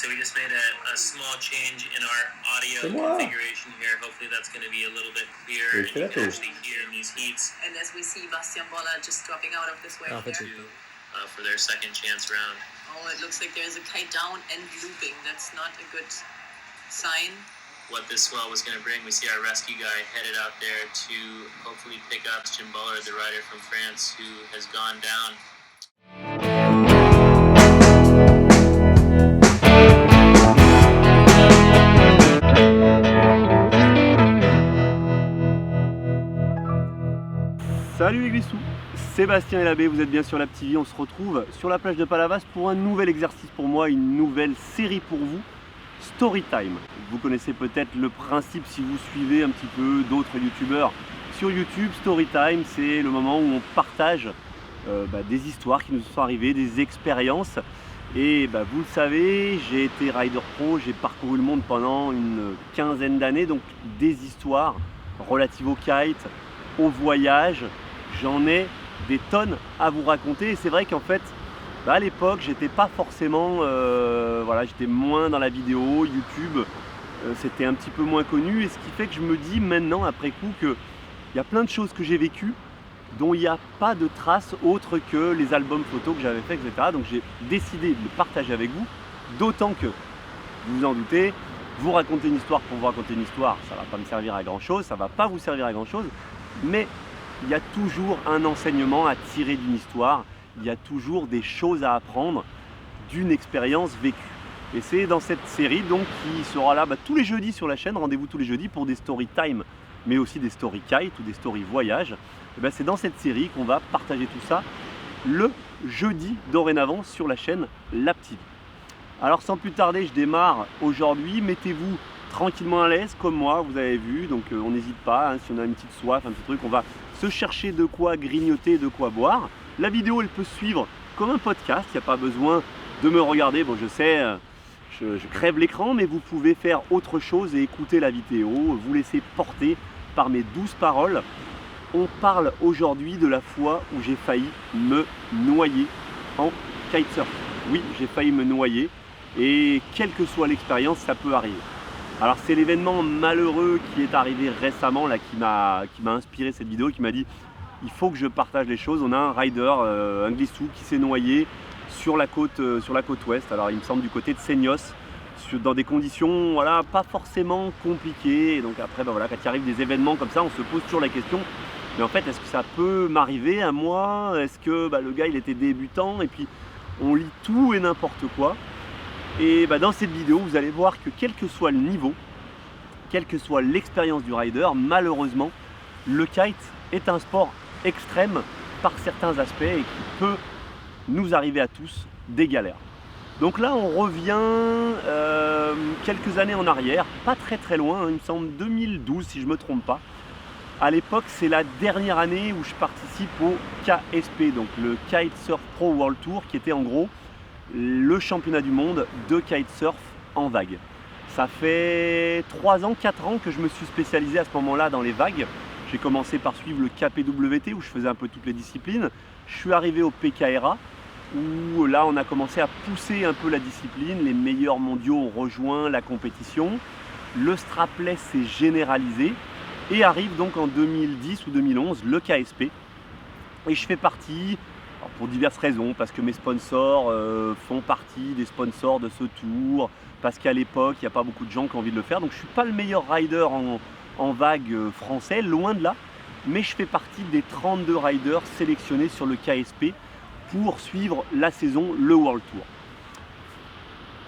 so we just made a small change in our audio configuration here. Hopefully that's going to be a little bit clearer and you can actually hear in these heats. And as we see Bastian Bolla just dropping out of this wave here. For their second chance round. Oh, it looks like there's a kite down and looping. That's not a good sign. What this swell was going to bring, we see our rescue guy headed out there to hopefully pick up Jim Buller, the rider from France, who has gone down. Salut les glissous, Sébastien et l'abbé, vous êtes bien sur la TV. On se retrouve sur la plage de Palavas pour un nouvel exercice pour moi, une nouvelle série pour vous, Storytime. Vous connaissez peut-être le principe si vous suivez un petit peu d'autres youtubeurs sur YouTube. Storytime, c'est le moment où on partage des histoires qui nous sont arrivées, des expériences. Et vous le savez, j'ai été rider pro, j'ai parcouru le monde pendant une quinzaine d'années, donc des histoires relatives au kite, au voyage. J'en ai des tonnes à vous raconter et c'est vrai qu'en fait à l'époque j'étais pas forcément j'étais moins dans la vidéo, YouTube c'était un petit peu moins connu, et ce qui fait que je me dis maintenant après coup qu'il y a plein de choses que j'ai vécues dont il n'y a pas de traces autres que les albums photos que j'avais fait, etc. Donc j'ai décidé de le partager avec vous, d'autant que, vous vous en doutez, vous raconter une histoire pour vous raconter une histoire, ça va pas me servir à grand chose, ça va pas vous servir à grand chose, mais il y a toujours un enseignement à tirer d'une histoire, il y a toujours des choses à apprendre d'une expérience vécue. Et c'est dans cette série donc qui sera là tous les jeudis sur la chaîne, rendez-vous tous les jeudis pour des story time, mais aussi des story kite ou des story voyage. C'est dans cette série qu'on va partager tout ça le jeudi dorénavant sur la chaîne Lap TV. Alors sans plus tarder, je démarre aujourd'hui, mettez-vous tranquillement à l'aise comme moi, vous avez vu, donc on n'hésite pas, si on a une petite soif, un petit truc, on va se chercher de quoi grignoter, de quoi boire. La vidéo elle peut se suivre comme un podcast, il n'y a pas besoin de me regarder, bon je sais, je crève l'écran, mais vous pouvez faire autre chose et écouter la vidéo, vous laisser porter par mes douces paroles. On parle aujourd'hui de la fois où j'ai failli me noyer en kitesurf. Oui, j'ai failli me noyer et quelle que soit l'expérience, ça peut arriver. Alors c'est l'événement malheureux qui est arrivé récemment là, qui m'a inspiré cette vidéo, qui m'a dit il faut que je partage les choses. On a un rider, un glissou qui s'est noyé sur la côte ouest, alors il me semble du côté de Seignos, dans des conditions pas forcément compliquées. Et donc après quand il arrive des événements comme ça, on se pose toujours la question, mais en fait est-ce que ça peut m'arriver à moi? Est-ce que le gars il était débutant? Et puis on lit tout et n'importe quoi. Et dans cette vidéo, vous allez voir que quel que soit le niveau, quelle que soit l'expérience du rider, malheureusement, le kite est un sport extrême par certains aspects et qui peut nous arriver à tous des galères. Donc là, on revient quelques années en arrière, pas très loin, il me semble 2012 si je ne me trompe pas. À l'époque, c'est la dernière année où je participe au KSP, donc le Kite Surf Pro World Tour, qui était en gros le championnat du monde de kitesurf en vague. Ça fait 3 ans, 4 ans que je me suis spécialisé à ce moment-là dans les vagues. J'ai commencé par suivre le KPWT où je faisais un peu toutes les disciplines. Je suis arrivé au PKRA où là on a commencé à pousser un peu la discipline. Les meilleurs mondiaux ont rejoint la compétition. Le strapless s'est généralisé et arrive donc en 2010 ou 2011 le KSP. Et je fais partie, pour diverses raisons, parce que mes sponsors font partie des sponsors de ce tour, parce qu'à l'époque il n'y a pas beaucoup de gens qui ont envie de le faire, donc je ne suis pas le meilleur rider en vague français, loin de là, mais je fais partie des 32 riders sélectionnés sur le KSP pour suivre la saison, le World Tour.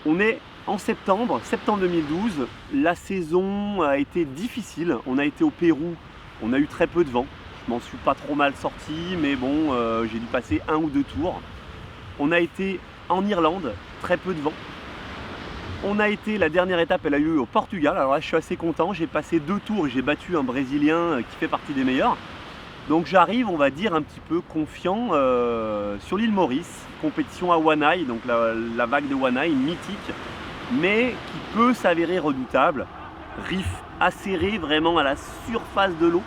On est en septembre 2012, la saison a été difficile, on a été au Pérou, on a eu très peu de vent. Je m'en suis pas trop mal sorti, mais bon, j'ai dû passer 1 ou 2 tours. On a été en Irlande, très peu de vent. On a été, la dernière étape, elle a eu lieu au Portugal. Alors là, je suis assez content. J'ai passé 2 tours et j'ai battu un Brésilien qui fait partie des meilleurs. Donc j'arrive, on va dire, un petit peu confiant sur l'île Maurice. Compétition à Wanaï, donc la vague de Wanaï, mythique, mais qui peut s'avérer redoutable. Riff acéré vraiment à la surface de l'eau.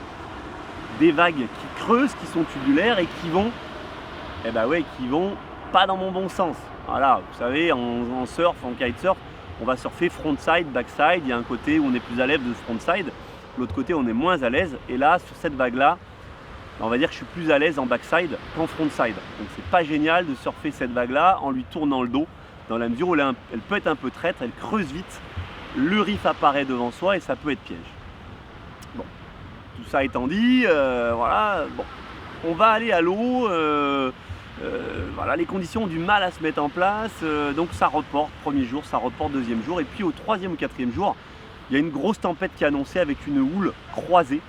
Des vagues qui creusent, qui sont tubulaires et qui vont, qui vont pas dans mon bon sens. Voilà, vous savez, en surf, en kitesurf, on va surfer frontside, backside. Il y a un côté où on est plus à l'aise de frontside, l'autre côté on est moins à l'aise. Et là, sur cette vague-là, on va dire que je suis plus à l'aise en backside qu'en frontside. Donc c'est pas génial de surfer cette vague-là en lui tournant le dos, dans la mesure où elle peut être un peu traître, elle creuse vite, le riff apparaît devant soi et ça peut être piège. Bon, tout ça étant dit, voilà, bon, on va aller à l'eau. Voilà, les conditions ont du mal à se mettre en place, donc ça reporte premier jour, ça reporte deuxième jour, et puis au troisième ou quatrième jour, il y a une grosse tempête qui est annoncée avec une houle croisée.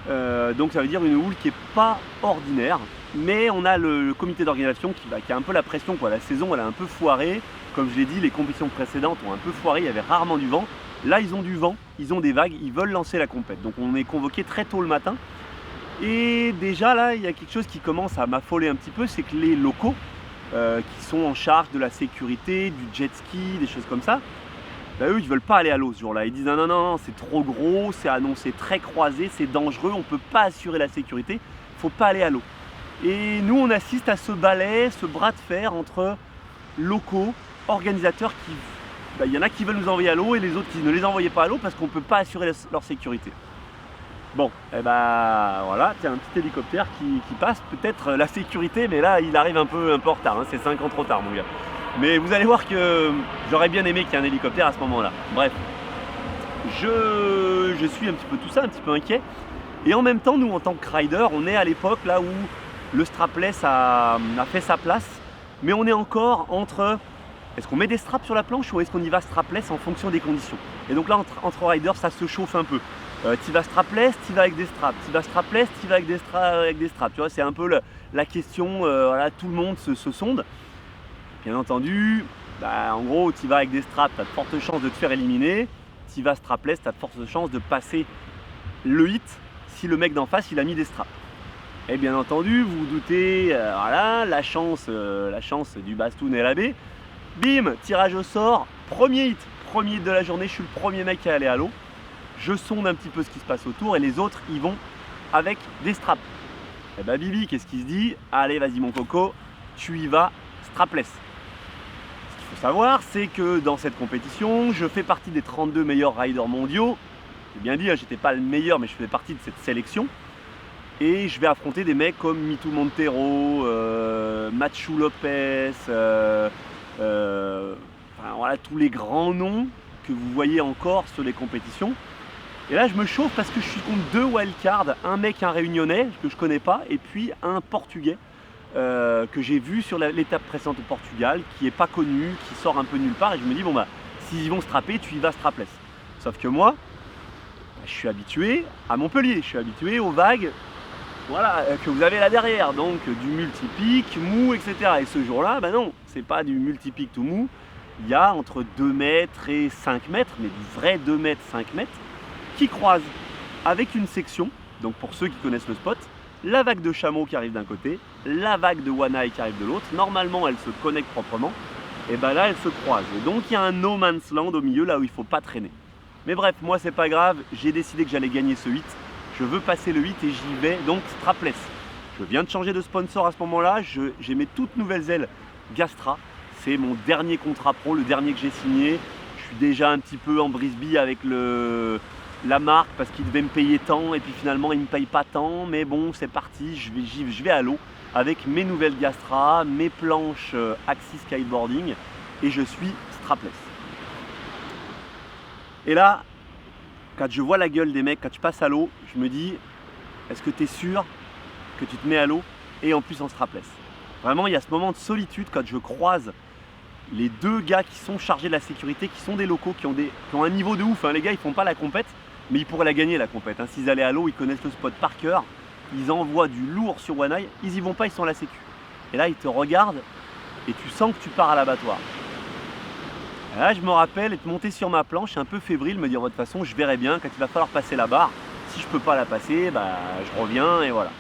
Donc ça veut dire une houle qui n'est pas ordinaire, mais on a le comité d'organisation qui a un peu la pression, quoi. La saison elle a un peu foiré, comme je l'ai dit, les compétitions précédentes ont un peu foiré, il y avait rarement du vent. Là ils ont du vent, ils ont des vagues, ils veulent lancer la compète, donc on est convoqué très tôt le matin. Et déjà là il y a quelque chose qui commence à m'affoler un petit peu, c'est que les locaux qui sont en charge de la sécurité, du jet ski, des choses comme ça, bah, eux ils veulent pas aller à l'eau ce jour là, ils disent non non non, c'est trop gros, c'est annoncé très croisé, c'est dangereux, on peut pas assurer la sécurité, faut pas aller à l'eau. Et nous on assiste à ce balai, ce bras de fer entre locaux, organisateurs qui, bah, y en a qui veulent nous envoyer à l'eau et les autres qui ne les envoyaient pas à l'eau parce qu'on peut pas assurer leur sécurité. Bon, et bah voilà, tiens, un petit hélicoptère qui passe, peut-être la sécurité, mais là il arrive un peu en retard, hein, c'est 5 ans trop tard mon gars. Mais vous allez voir que j'aurais bien aimé qu'il y ait un hélicoptère à ce moment-là. Bref, je suis un petit peu tout ça, un petit peu inquiet. Et en même temps, nous en tant que rider, on est à l'époque là où le strapless a fait sa place, mais on est encore entre est-ce qu'on met des straps sur la planche ou est-ce qu'on y va strapless en fonction des conditions. Et donc là, entre riders, ça se chauffe un peu. Tu vas strapless, tu vas avec des straps. Tu vas strapless, tu vas avec des straps. Tu vois, c'est un peu la question, voilà, tout le monde se sonde. Bien entendu, bah, en gros, tu vas avec des straps, tu as de fortes chances de te faire éliminer. Tu vas strapless, tu as de fortes chances de passer le hit si le mec d'en face il a mis des straps. Et bien entendu, vous vous doutez, voilà, la chance du Bastoun et la baie. Bim, tirage au sort, premier hit de la journée, je suis le premier mec à aller à l'eau. Je sonde un petit peu ce qui se passe autour et les autres ils vont avec des straps. Et bah Bibi, qu'est-ce qu'il se dit? Allez, vas-y mon coco, tu y vas strapless. Ce qu'il faut savoir, c'est que dans cette compétition, je fais partie des 32 meilleurs riders mondiaux. J'ai bien dit, j'étais pas le meilleur, mais je fais partie de cette sélection. Et je vais affronter des mecs comme Mitu Montero, Machu Lopez, enfin, voilà, tous les grands noms que vous voyez encore sur les compétitions. Et là je me chauffe parce que je suis contre deux wildcards, un mec, un réunionnais que je connais pas, et puis un portugais que j'ai vu sur l'étape précédente au Portugal, qui est pas connu, qui sort un peu nulle part, et je me dis bon bah s'ils vont strapper, tu y vas strapless. Sauf que moi, je suis habitué à Montpellier, je suis habitué aux vagues, voilà, que vous avez là derrière, donc du multi-pic, mou, etc. Et ce jour-là, bah non, c'est pas du multi-pic tout mou, il y a entre 2 mètres et 5 mètres, mais du vrai 2 mètres, 5 mètres, qui croise avec une section, donc pour ceux qui connaissent le spot, la vague de chameau qui arrive d'un côté, la vague de Wanai qui arrive de l'autre. Normalement elles se connectent proprement, et ben là elles se croisent. Et donc il y a un no man's land au milieu là où il ne faut pas traîner. Mais bref, moi c'est pas grave, j'ai décidé que j'allais gagner ce 8. Je veux passer le 8 et j'y vais, donc strapless. Je viens de changer de sponsor à ce moment-là, j'ai mes toutes nouvelles ailes Gastra. C'est mon dernier contrat pro, le dernier que j'ai signé. Je suis déjà un petit peu en brisbee avec la marque parce qu'il devait me payer tant et puis finalement il ne me paye pas tant, mais bon c'est parti, je vais à l'eau avec mes nouvelles Gastra, mes planches Axis Kiteboarding et je suis strapless. Et là, quand je vois la gueule des mecs, quand tu passes à l'eau, je me dis, est-ce que tu es sûr que tu te mets à l'eau et en plus en strapless? Vraiment il y a ce moment de solitude quand je croise les deux gars qui sont chargés de la sécurité, qui sont des locaux, qui ont un niveau de ouf, hein. Les gars ils font pas la compète, mais ils pourraient la gagner la compète, hein. S'ils allaient à l'eau, ils connaissent le spot par cœur, ils envoient du lourd sur Wanai, ils y vont pas, ils sont à la sécu. Et là ils te regardent et tu sens que tu pars à l'abattoir. Et là je me rappelle être monté sur ma planche, un peu fébrile, me dire de toute façon je verrai bien quand il va falloir passer la barre. Si je peux pas la passer, bah je reviens et voilà.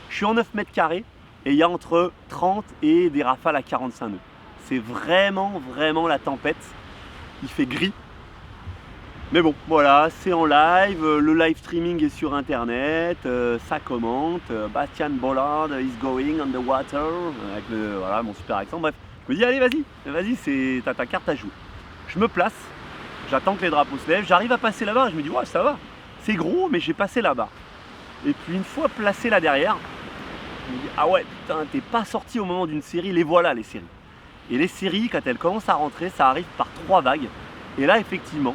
Je suis en 9 mètres carrés et il y a entre 30 et des rafales à 45 nœuds. C'est vraiment la tempête, il fait gris. Mais bon, voilà, c'est en live, le live streaming est sur internet, ça commente, Bastian Bollard is going on the water, avec voilà, mon super accent, bref. Je me dis allez vas-y, c'est ta carte à jouer. Je me place j'attends que les drapeaux se lèvent, j'arrive à passer la barre, je me dis ouais ça va, c'est gros mais j'ai passé la barre. Et puis une fois placé là derrière, je me dis ah ouais putain t'es pas sorti au moment d'une série, les voilà les séries. Et les séries quand elles commencent à rentrer, ça arrive par 3 vagues. Et là effectivement,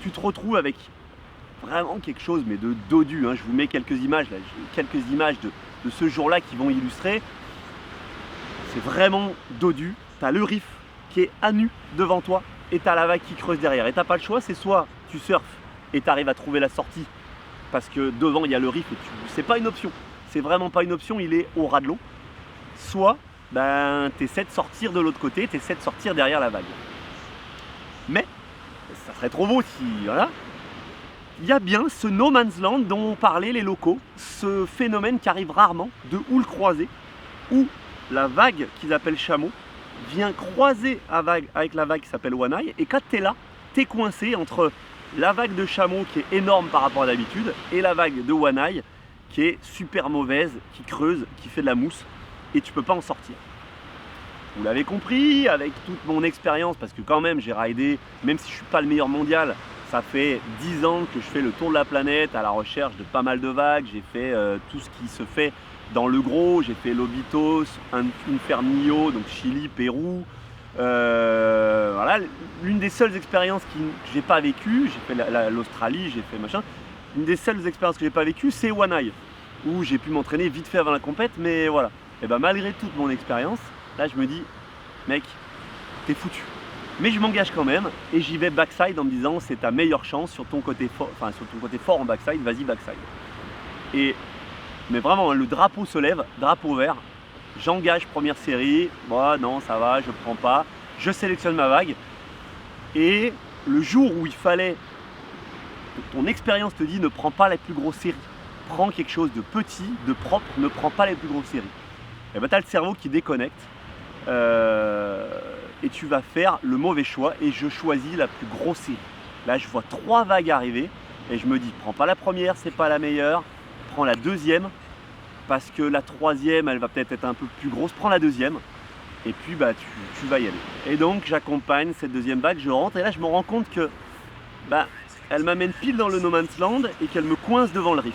tu te retrouves avec vraiment quelque chose mais de dodu, hein. Je vous mets quelques images là, quelques images de ce jour-là qui vont illustrer. C'est vraiment dodu, t'as le riff qui est à nu devant toi et t'as la vague qui creuse derrière. Et t'as pas le choix, c'est soit tu surfes et t'arrives à trouver la sortie parce que devant il y a le riff et c'est pas une option. C'est vraiment pas une option, il est au ras de l'eau. Soit ben, t'essaies de sortir de l'autre côté, t'essaies de sortir derrière la vague. Mais ça serait trop beau si, voilà. Il y a bien ce no man's land dont ont parlé les locaux, ce phénomène qui arrive rarement de houle croisée, où la vague qu'ils appellent chameau vient croiser avec la vague qui s'appelle Wanai, et quand tu es là, tu es coincé entre la vague de chameau qui est énorme par rapport à d'habitude et la vague de Wanai qui est super mauvaise, qui creuse, qui fait de la mousse et tu peux pas en sortir. Vous l'avez compris avec toute mon expérience, parce que quand même j'ai ridé, même si je suis pas le meilleur mondial, ça fait 10 ans que je fais le tour de la planète à la recherche de pas mal de vagues, j'ai fait tout ce qui se fait dans le gros, j'ai fait Lobitos, Infernillo, donc Chili, Pérou. Voilà, l'une des seules expériences que j'ai pas vécues, j'ai fait l'Australie, j'ai fait machin. Une des seules expériences que j'ai pas vécues, c'est Wanai, où j'ai pu m'entraîner vite fait avant la compète, mais voilà. Et ben malgré toute mon expérience, là je me dis, mec, t'es foutu. Mais je m'engage quand même et j'y vais backside en me disant c'est ta meilleure chance sur ton côté fort, enfin sur ton côté fort en backside, vas-y backside. Mais vraiment, le drapeau se lève, drapeau vert, j'engage première série, bon, non ça va, je prends pas, je sélectionne ma vague. Et le jour où il fallait, ton expérience te dit ne prends pas les plus grosses séries, prends quelque chose de petit, de propre, ne prends pas les plus grosses séries. Et ben tu as le cerveau qui déconnecte et tu vas faire le mauvais choix et je choisis la plus grosse série. Là je vois 3 vagues arriver et je me dis prends pas la première, c'est pas la meilleure, prends la deuxième parce que la troisième elle va peut-être être un peu plus grosse, prends la deuxième et puis bah tu vas y aller. Et donc j'accompagne cette deuxième vague, je rentre et là je me rends compte que bah, elle m'amène pile dans le no man's land et qu'elle me coince devant le riff.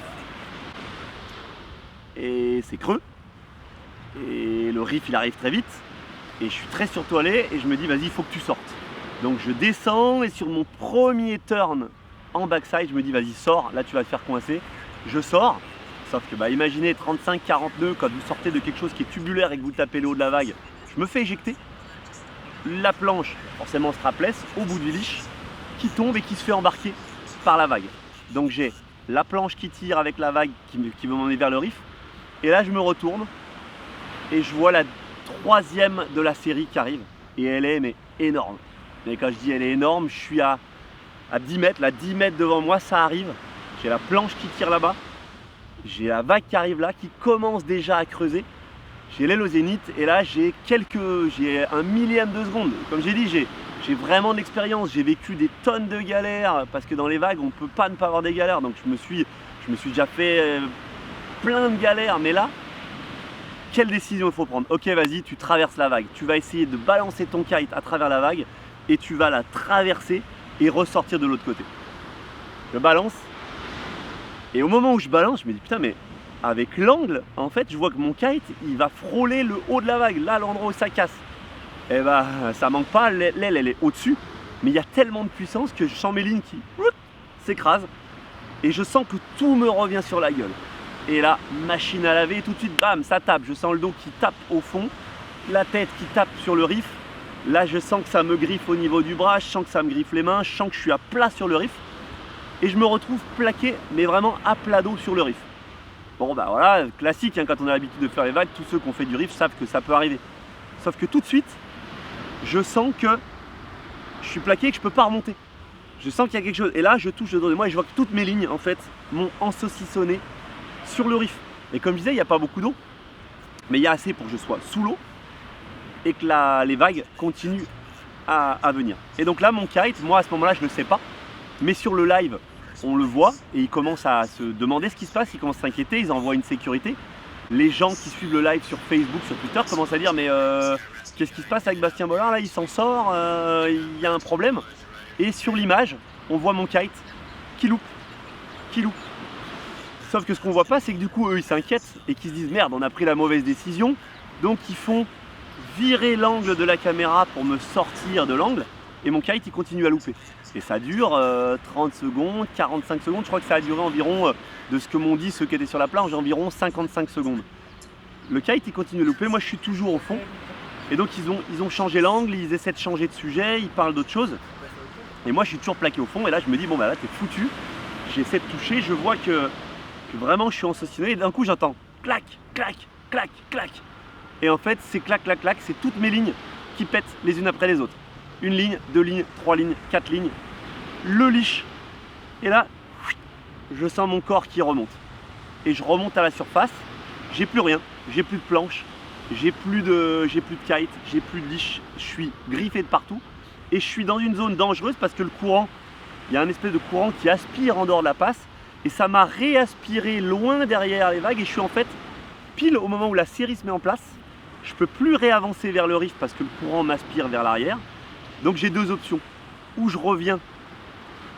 Et c'est creux et le riff il arrive très vite et je suis très surtoilé et je me dis vas-y il faut que tu sortes. Donc je descends et sur mon premier turn en backside je me dis vas-y sors, là tu vas te faire coincer. Je sors, sauf que bah imaginez 35-40 nœuds quand vous sortez de quelque chose qui est tubulaire et que vous tapez le haut de la vague, je me fais éjecter. La planche, forcément strapless, au bout du leash, qui tombe et qui se fait embarquer par la vague. Donc j'ai la planche qui tire avec la vague qui veut m'emmener vers le riff. Et là je me retourne et je vois la troisième de la série qui arrive. Et elle est mais énorme. Mais quand je dis elle est énorme, je suis à 10 mètres, là 10 mètres devant moi, ça arrive. J'ai la planche qui tire là-bas. J'ai la vague qui arrive là, qui commence déjà à creuser. J'ai l'aile au zénith et là j'ai un millième de seconde. Comme j'ai dit, j'ai vraiment de l'expérience. J'ai vécu des tonnes de galères parce que dans les vagues on ne peut pas ne pas avoir des galères. Donc je me suis déjà fait plein de galères. Mais là, quelle décision il faut prendre? Ok, vas-y, tu traverses la vague. Tu vas essayer de balancer ton kite à travers la vague et tu vas la traverser et ressortir de l'autre côté. Je balance. Et au moment où je balance, je me dis putain mais avec l'angle, en fait je vois que mon kite il va frôler le haut de la vague, là l'endroit où ça casse. Et bah ça manque pas, l'aile elle est au-dessus, mais il y a tellement de puissance que je sens mes lignes qui s'écrasent et je sens que tout me revient sur la gueule. Et là, machine à laver, tout de suite bam, ça tape, je sens le dos qui tape au fond, la tête qui tape sur le riff. Là je sens que ça me griffe au niveau du bras, je sens que ça me griffe les mains, je sens que je suis à plat sur le riff. Et je me retrouve plaqué, mais vraiment à plat d'eau sur le riff. Bon bah voilà, classique, hein, quand on a l'habitude de faire les vagues, tous ceux qui ont fait du riff savent que ça peut arriver. Sauf que tout de suite, je sens que je suis plaqué et que je peux pas remonter. Je sens qu'il y a quelque chose. Et là, je touche le dos de moi et je vois que toutes mes lignes, en fait, m'ont ensaucissonné sur le riff. Et comme je disais, il n'y a pas beaucoup d'eau, mais il y a assez pour que je sois sous l'eau et que les vagues continuent à venir. Et donc là, mon kite, moi à ce moment-là, je ne le sais pas. Mais sur le live, on le voit et ils commencent à se demander ce qui se passe, ils commencent à s'inquiéter, ils envoient une sécurité. Les gens qui suivent le live sur Facebook, sur Twitter commencent à dire mais qu'est-ce qui se passe avec Bastien Bollard là, il s'en sort, il y a un problème. Et sur l'image, on voit mon kite qui loupe. Sauf que ce qu'on voit pas, c'est que du coup, eux, ils s'inquiètent et qu'ils se disent merde, on a pris la mauvaise décision. Donc ils font virer l'angle de la caméra pour me sortir de l'angle. Et mon kite, il continue à louper. Et ça dure 30 secondes, 45 secondes. Je crois que ça a duré environ, de ce que m'ont dit ceux qui étaient sur la planche, environ 55 secondes. Le kite, il continue à louper. Moi, je suis toujours au fond. Et donc, ils ont changé l'angle, ils essaient de changer de sujet, ils parlent d'autre chose. Et moi, je suis toujours plaqué au fond. Et là, je me dis, bon, bah là, t'es foutu. J'essaie de toucher. Je vois que vraiment, je suis ensauciné. Et d'un coup, j'entends clac, clac, clac, clac. Et en fait, c'est clac, clac, clac. C'est toutes mes lignes qui pètent les unes après les autres. Une ligne, 2 lignes, 3 lignes, 4 lignes. Le leash. Et là, je sens mon corps qui remonte. Et je remonte à la surface. J'ai plus rien. J'ai plus de planche. J'ai plus de kite. J'ai plus de leash. Je suis griffé de partout. Et je suis dans une zone dangereuse parce que le courant, il y a un espèce de courant qui aspire en dehors de la passe. Et ça m'a réaspiré loin derrière les vagues. Et je suis en fait pile au moment où la série se met en place. Je ne peux plus réavancer vers le riff parce que le courant m'aspire vers l'arrière. Donc j'ai deux options. Ou je reviens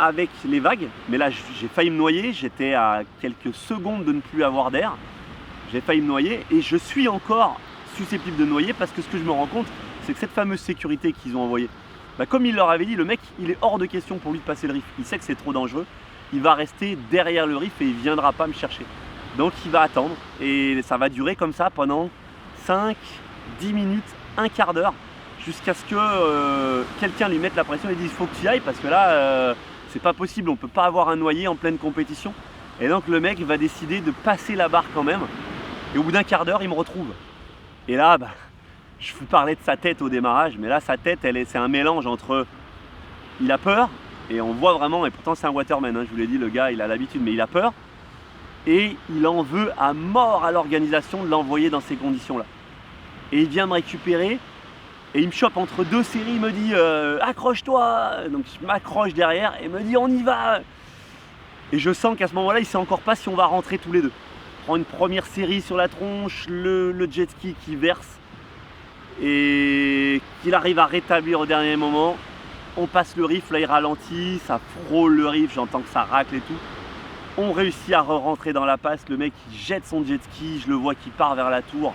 avec les vagues, mais là j'ai failli me noyer. J'étais à quelques secondes de ne plus avoir d'air. J'ai failli me noyer et je suis encore susceptible de noyer parce que ce que je me rends compte, c'est que cette fameuse sécurité qu'ils ont envoyée, comme il leur avait dit, le mec, il est hors de question pour lui de passer le riff. Il sait que c'est trop dangereux. Il va rester derrière le riff et il ne viendra pas me chercher. Donc il va attendre et ça va durer comme ça pendant 5, 10 minutes, un quart d'heure, jusqu'à ce que quelqu'un lui mette la pression et dise il faut que tu y ailles parce que là c'est pas possible, on peut pas avoir un noyé en pleine compétition. Et donc le mec va décider de passer la barre quand même. Et au bout d'un quart d'heure, il me retrouve. Et là, je vous parlais de sa tête au démarrage, mais là sa tête, c'est un mélange entre il a peur, et on voit vraiment, et pourtant c'est un waterman, hein, je vous l'ai dit, le gars il a l'habitude, mais il a peur. Et il en veut à mort à l'organisation de l'envoyer dans ces conditions-là. Et il vient me récupérer et il me chope entre deux séries, il me dit accroche-toi. Donc je m'accroche derrière et il me dit on y va. Et je sens qu'à ce moment-là, il ne sait encore pas si on va rentrer tous les deux. Il prend une première série sur la tronche, le jet ski qui verse et qu'il arrive à rétablir au dernier moment. On passe le riff, là il ralentit, ça frôle le riff, j'entends que ça racle et tout. On réussit à rentrer dans la passe, le mec il jette son jet ski, je le vois qui part vers la tour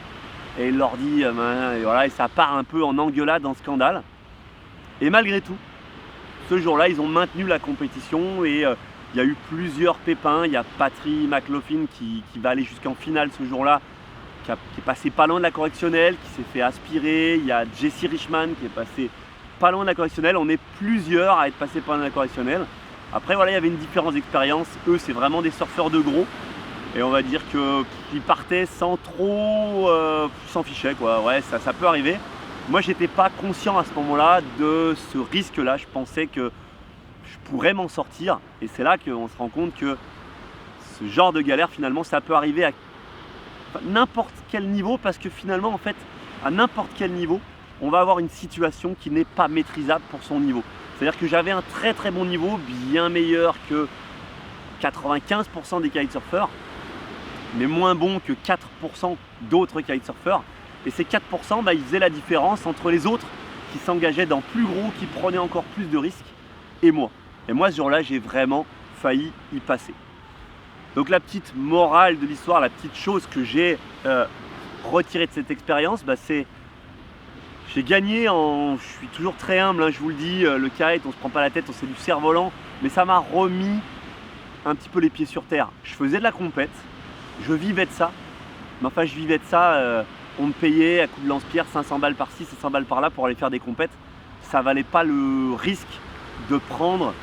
et il leur dit, et voilà, et ça part un peu en engueulade, en scandale. Et malgré tout, ce jour-là, ils ont maintenu la compétition et il y a eu plusieurs pépins. Il y a Patry McLaughlin qui va aller jusqu'en finale ce jour-là, qui est passé pas loin de la correctionnelle, qui s'est fait aspirer. Il y a Jesse Richman qui est passé pas loin de la correctionnelle. On est plusieurs à être passés pas loin de la correctionnelle. Après voilà, il y avait une différence d'expérience. Eux, c'est vraiment des surfeurs de gros. Et on va dire qu'ils partaient sans trop s'en ficher, quoi. Ouais, ça peut arriver. Moi, j'étais pas conscient à ce moment-là de ce risque-là. Je pensais que je pourrais m'en sortir. Et c'est là qu'on se rend compte que ce genre de galère, finalement, ça peut arriver à n'importe quel niveau. Parce que finalement, en fait, à n'importe quel niveau, on va avoir une situation qui n'est pas maîtrisable pour son niveau. C'est-à-dire que j'avais un très très bon niveau, bien meilleur que 95% des kitesurfers, mais moins bon que 4% d'autres kitesurfers. Et ces 4%, ils faisaient la différence entre les autres qui s'engageaient dans plus gros, qui prenaient encore plus de risques, et moi. Et moi, ce jour-là, j'ai vraiment failli y passer. Donc la petite morale de l'histoire, la petite chose que j'ai retirée de cette expérience, c'est j'ai gagné en... Je suis toujours très humble, hein, je vous le dis, le kite, on se prend pas la tête, on c'est du cerf-volant, mais ça m'a remis un petit peu les pieds sur terre. Je faisais de la compète, je vivais de ça, mais enfin je vivais de ça, on me payait à coup de lance-pierre 500 balles par-ci, 500 balles par-là pour aller faire des compètes. Ça valait pas le risque de prendre,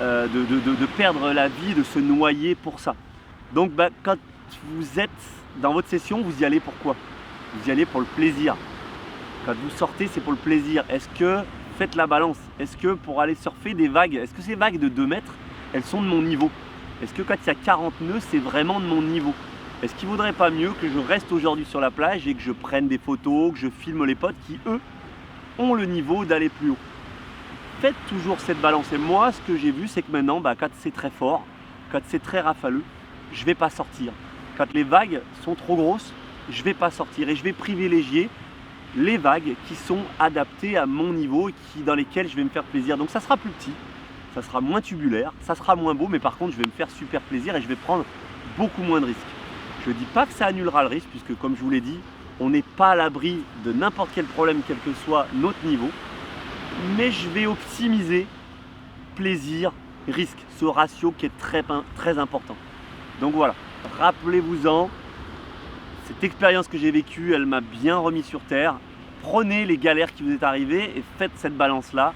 de perdre la vie, de se noyer pour ça. Donc quand vous êtes dans votre session, vous y allez pour quoi? Vous y allez pour le plaisir. Quand vous sortez, c'est pour le plaisir. Est-ce que, faites la balance, est-ce que pour aller surfer des vagues, est-ce que ces vagues de 2 mètres, elles sont de mon niveau? Est-ce que quand il y a 40 nœuds, c'est vraiment de mon niveau? Est-ce qu'il ne vaudrait pas mieux que je reste aujourd'hui sur la plage et que je prenne des photos, que je filme les potes qui, eux, ont le niveau d'aller plus haut? Faites toujours cette balance. Et moi, ce que j'ai vu, c'est que maintenant, quand c'est très fort, quand c'est très rafaleux, je ne vais pas sortir. Quand les vagues sont trop grosses, je ne vais pas sortir et je vais privilégier les vagues qui sont adaptées à mon niveau et dans lesquelles je vais me faire plaisir. Donc ça sera plus petit, ça sera moins tubulaire, ça sera moins beau, mais par contre je vais me faire super plaisir et je vais prendre beaucoup moins de risques. Je ne dis pas que ça annulera le risque, puisque comme je vous l'ai dit, on n'est pas à l'abri de n'importe quel problème, quel que soit notre niveau, mais je vais optimiser plaisir, risque, ce ratio qui est très important. Donc voilà, rappelez-vous-en, cette expérience que j'ai vécue, elle m'a bien remis sur terre. Prenez les galères qui vous est arrivées et faites cette balance-là,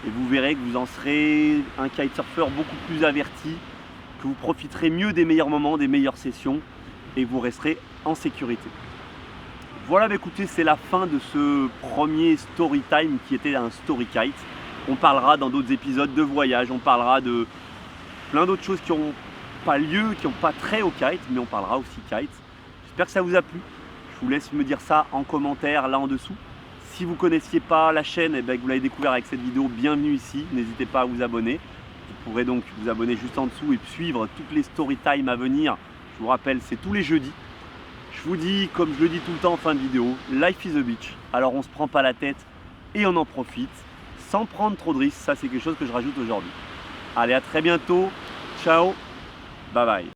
et vous verrez que vous en serez un kitesurfer beaucoup plus averti, que vous profiterez mieux des meilleurs moments, des meilleures sessions, et vous resterez en sécurité. Voilà, bah écoutez, c'est la fin de ce premier story time qui était un story kite. On parlera dans d'autres épisodes de voyage, on parlera de plein d'autres choses qui n'ont pas lieu, qui n'ont pas trait au kite, mais on parlera aussi kite. J'espère que ça vous a plu. Je vous laisse me dire ça en commentaire là en dessous. Si vous ne connaissiez pas la chaîne et que vous l'avez découvert avec cette vidéo, bienvenue ici. N'hésitez pas à vous abonner. Vous pourrez donc vous abonner juste en dessous et suivre toutes les story time à venir. Je vous rappelle, c'est tous les jeudis. Je vous dis, comme je le dis tout le temps en fin de vidéo, life is a beach. Alors on ne se prend pas la tête et on en profite sans prendre trop de risques. Ça, c'est quelque chose que je rajoute aujourd'hui. Allez, à très bientôt. Ciao. Bye bye.